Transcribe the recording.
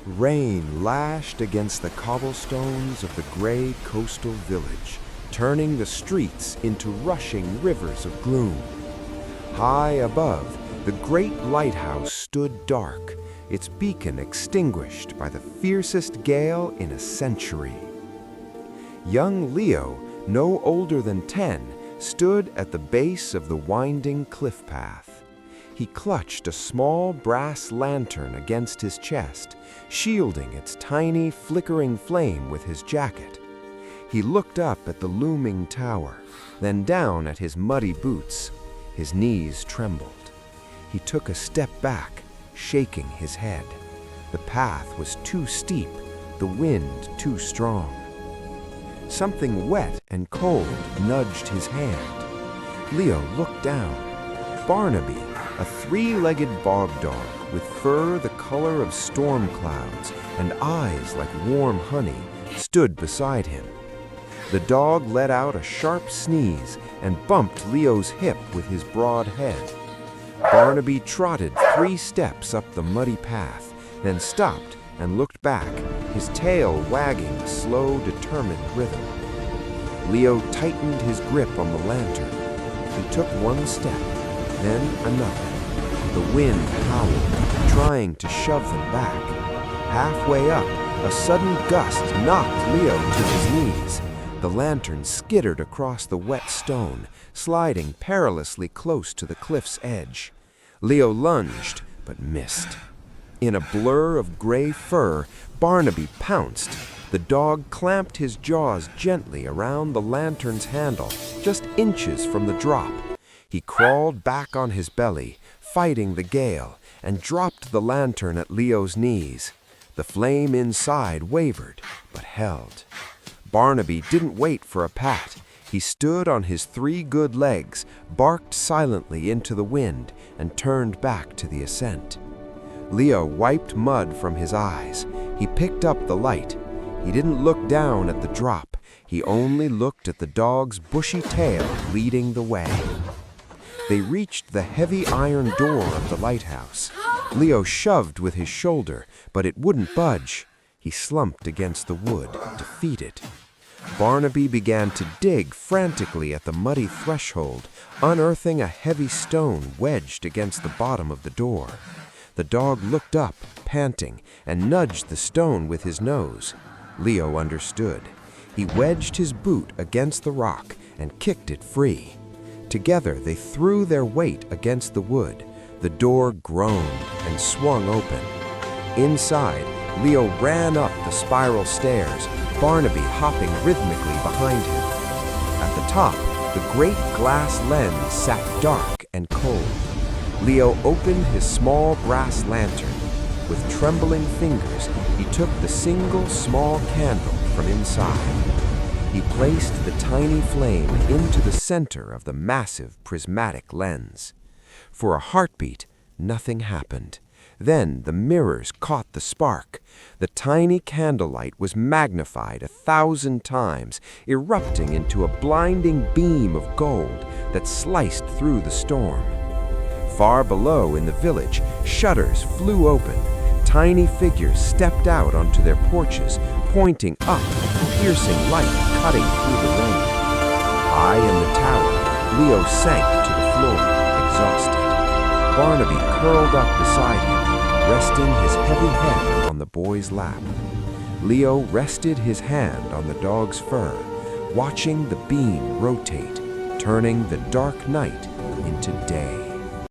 Rain lashed against the cobblestones of the gray coastal village, turning the streets into rushing rivers of gloom. High above, the great lighthouse stood dark, its beacon extinguished by the fiercest gale in a century. Young Leo, no older than 10, stood at the base of the winding cliff path. He clutched a small brass lantern against his chest, shielding its tiny, flickering flame with his jacket. He looked up at the looming tower, then down at his muddy boots. His knees trembled. He took a step back, shaking his head. The path was too steep, the wind too strong. Something wet and cold nudged his hand. Leo looked down. Barnaby, a three-legged bog dog with fur the color of storm clouds and eyes like warm honey, stood beside him. The dog let out a sharp sneeze and bumped Leo's hip with his broad head. Barnaby trotted 3 steps up the muddy path, then stopped and looked back, his tail wagging a slow, determined rhythm. Leo tightened his grip on the lantern. He took 1 step, then another. The wind howled, trying to shove them back. Halfway up, a sudden gust knocked Leo to his knees. The lantern skittered across the wet stone, sliding perilously close to the cliff's edge. Leo lunged, but missed. In a blur of gray fur, Barnaby pounced. The dog clamped his jaws gently around the lantern's handle, just inches from the drop. He crawled back on his belly, fighting the gale, and dropped the lantern at Leo's knees. The flame inside wavered, but held. Barnaby didn't wait for a pat. He stood on his 3 good legs, barked silently into the wind, and turned back to the ascent. Leo wiped mud from his eyes. He picked up the light. He didn't look down at the drop. He only looked at the dog's bushy tail leading the way. They reached the heavy iron door of the lighthouse. Leo shoved with his shoulder, but it wouldn't budge. He slumped against the wood, defeated. Barnaby began to dig frantically at the muddy threshold, unearthing a heavy stone wedged against the bottom of the door. The dog looked up, panting, and nudged the stone with his nose. Leo understood. He wedged his boot against the rock and kicked it free. Together they threw their weight against the wood. The door groaned and swung open. Inside, Leo ran up the spiral stairs, Barnaby hopping rhythmically behind him. At the top, the great glass lens sat dark and cold. Leo opened his small brass lantern. With trembling fingers, he took the single small candle from inside. He placed the tiny flame into the center of the massive prismatic lens. For a heartbeat, nothing happened. Then the mirrors caught the spark. The tiny candlelight was magnified 1,000 times, erupting into a blinding beam of gold that sliced through the storm. Far below in the village, shutters flew open. Tiny figures stepped out onto their porches, pointing up, piercing light cutting through the rain. High in the tower, Leo sank to the floor, exhausted. Barnaby curled up beside him, resting his heavy head on the boy's lap. Leo rested his hand on the dog's fur, watching the beam rotate, turning the dark night into day.